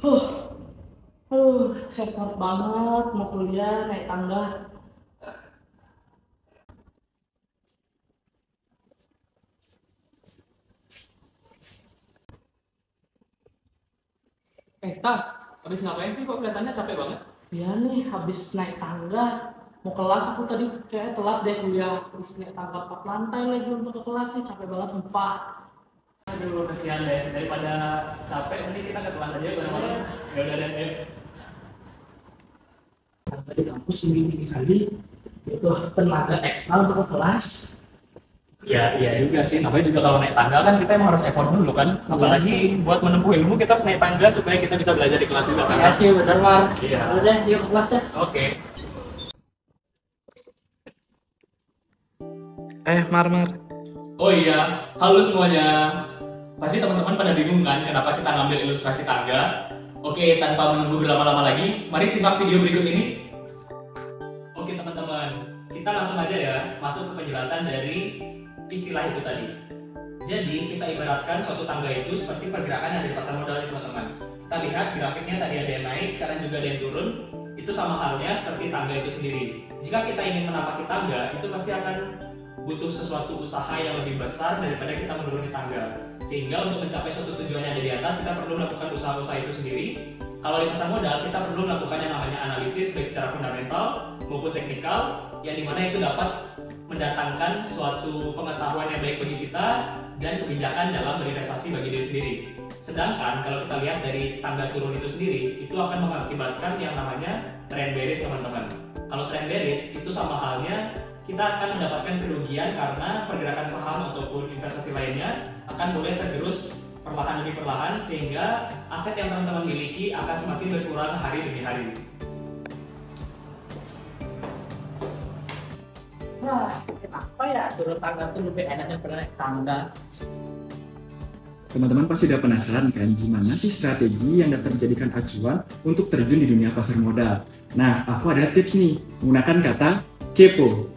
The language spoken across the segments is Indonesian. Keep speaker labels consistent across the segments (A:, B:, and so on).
A: Huh, effort banget mau kuliah naik tangga.
B: Tak, habis ngapain sih kok kelihatannya capek banget?
A: Ya nih, habis naik tangga. Mau kelas aku tadi kayak telat deh kuliah. Habis naik tangga 4 lantai lagi untuk ke kelas nih, capek banget sumpah.
B: Aduh, kesian deh. Daripada capek, mending kita ke kelas aja bareng-bareng. Ya udah deh, ayo.
A: Tadi kampus seminggu 3 kali, itu tenaga ekstra untuk ke kelas.
B: Ya, iya juga sih. Namanya juga kalau naik tangga kan kita emang harus effort dulu kan. Apalagi buat menempuh ilmu kita harus naik tangga supaya kita bisa belajar di kelas juga kan.
A: Ya sih, bener Mar.
B: Iya.
A: Udah deh, yuk ke kelas deh.
B: Oke.
A: Mar.
B: Oh iya, halo semuanya. Pasti teman-teman pada bingung kan kenapa kita ngambil ilustrasi tangga? Oke, tanpa menunggu berlama-lama lagi, mari simak video berikut ini. Oke teman-teman, kita langsung aja ya masuk ke penjelasan dari istilah itu tadi. Jadi kita ibaratkan suatu tangga itu seperti pergerakan yang ada di pasar modal ya teman-teman. Kita lihat grafiknya tadi ada yang naik, sekarang juga ada yang turun. Itu sama halnya seperti tangga itu sendiri. Jika kita ingin menapaki tangga, itu pasti akan butuh sesuatu usaha yang lebih besar daripada kita menuruni tangga. Sehingga untuk mencapai suatu tujuan yang ada di atas, kita perlu melakukan usaha-usaha itu sendiri. Kalau di pasar modal, kita perlu melakukan yang namanya analisis baik secara fundamental maupun teknikal, yang dimana itu dapat mendatangkan suatu pengetahuan yang baik bagi kita dan kebijakan dalam berinvestasi bagi diri sendiri. Sedangkan kalau kita lihat dari tangga turun itu sendiri, itu akan mengakibatkan yang namanya trend bearish teman-teman. Kalau trend bearish itu sama halnya kita akan mendapatkan kerugian karena pergerakan saham ataupun investasi lainnya akan mulai tergerus perlahan demi perlahan sehingga aset yang teman-teman miliki akan semakin berkurang hari demi hari.
A: Wah, kenapa ya turun tangga tuh lebih enak daripada naik tangga?
C: Teman-teman pasti udah penasaran kan gimana sih strategi yang dapat dijadikan acuan untuk terjun di dunia pasar modal. Nah, aku ada tips nih, menggunakan kata kepo.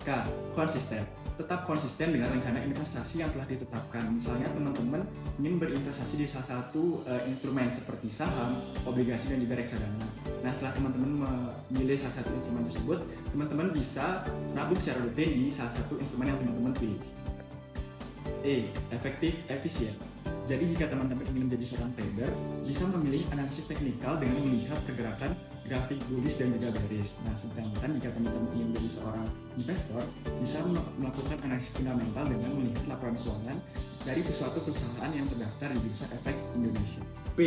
C: K. Konsisten. Tetap konsisten dengan rencana investasi yang telah ditetapkan. Misalnya teman-teman ingin berinvestasi di salah satu instrumen seperti saham, obligasi, dan juga reksadana. Nah, setelah teman-teman memilih salah satu instrumen tersebut, teman-teman bisa nabung secara rutin di salah satu instrumen yang teman-teman pilih. E. Efektif, efisien. Jadi jika teman-teman ingin menjadi seorang trader, bisa memilih analisis teknikal dengan melihat pergerakan grafik bullish dan juga bearish. Nah, sedangkan jika teman-teman ingin menjadi seorang investor, bisa melakukan analisis fundamental dengan melihat laporan keuangan dari suatu perusahaan yang terdaftar di Bursa Efek Indonesia. P.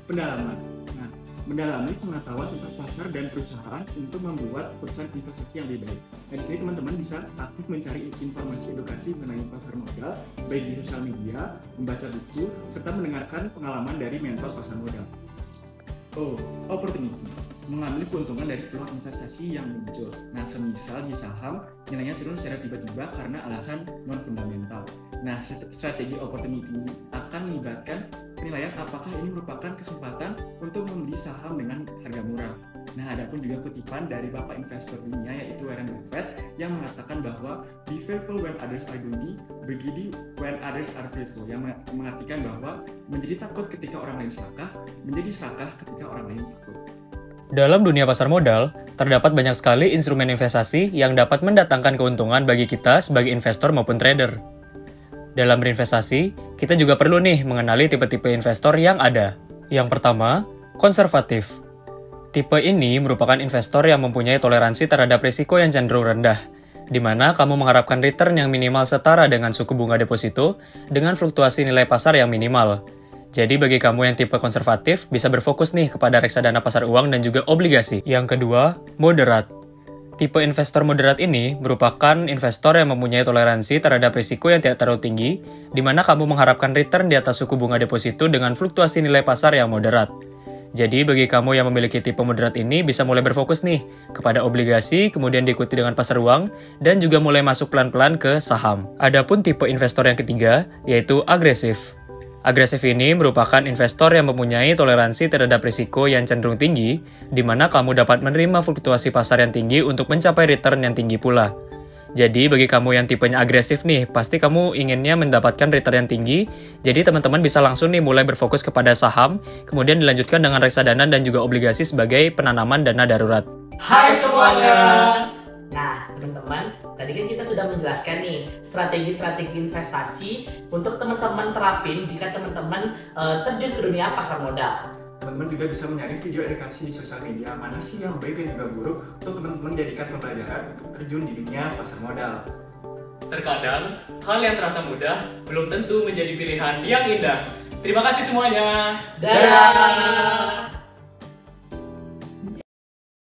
C: Pendalaman. Nah, mendalami pengetahuan tentang pasar dan perusahaan untuk membuat keputusan investasi yang lebih baik. Nah, di sini teman-teman bisa aktif mencari informasi edukasi mengenai pasar modal, baik di sosial media, membaca buku, serta mendengarkan pengalaman dari mentor pasar modal. O. Opportunity. Mengambil keuntungan dari peluang investasi yang muncul. Nah, semisal di saham, nilainya turun secara tiba-tiba karena alasan non-fundamental. Nah, strategi opportunity ini akan melibatkan penilaian apakah ini merupakan kesempatan untuk membeli saham dengan harga murah. Nah, ada pun juga kutipan dari bapak investor dunia yaitu Warren Buffett yang mengatakan bahwa be fearful when others are greedy, be greedy when others are fearful, yang mengartikan bahwa menjadi takut ketika orang lain serakah, menjadi serakah ketika orang lain takut.
B: Dalam dunia pasar modal, terdapat banyak sekali instrumen investasi yang dapat mendatangkan keuntungan bagi kita sebagai investor maupun trader. Dalam berinvestasi, kita juga perlu nih mengenali tipe-tipe investor yang ada. Yang pertama, konservatif. Tipe ini merupakan investor yang mempunyai toleransi terhadap risiko yang cenderung rendah, di mana kamu mengharapkan return yang minimal setara dengan suku bunga deposito dengan fluktuasi nilai pasar yang minimal. Jadi bagi kamu yang tipe konservatif, bisa berfokus nih kepada reksadana pasar uang dan juga obligasi. Yang kedua, moderat. Tipe investor moderat ini merupakan investor yang mempunyai toleransi terhadap risiko yang tidak terlalu tinggi, di mana kamu mengharapkan return di atas suku bunga deposito dengan fluktuasi nilai pasar yang moderat. Jadi bagi kamu yang memiliki tipe moderat ini bisa mulai berfokus nih kepada obligasi, kemudian diikuti dengan pasar uang, dan juga mulai masuk pelan-pelan ke saham. Adapun tipe investor yang ketiga, yaitu agresif. Agresif ini merupakan investor yang mempunyai toleransi terhadap risiko yang cenderung tinggi, di mana kamu dapat menerima fluktuasi pasar yang tinggi untuk mencapai return yang tinggi pula.
D: Jadi bagi kamu yang tipenya agresif nih, pasti kamu inginnya mendapatkan return yang tinggi. Jadi teman-teman bisa langsung nih mulai berfokus kepada saham, kemudian dilanjutkan dengan reksadana dan juga obligasi sebagai penanaman dana darurat.
A: Hai semuanya.
E: Nah, teman-teman, tadi kan kita sudah menjelaskan nih strategi-strategi investasi untuk teman-teman terapin jika teman-teman terjun ke dunia pasar modal.
C: Teman-teman juga bisa menyaring video edukasi di sosial media mana sih yang baik dan juga buruk untuk teman-teman jadikan pembelajaran untuk terjun di dunia pasar modal.
B: Terkadang, hal yang terasa mudah belum tentu menjadi pilihan yang indah. Terima kasih semuanya.
E: Dadah!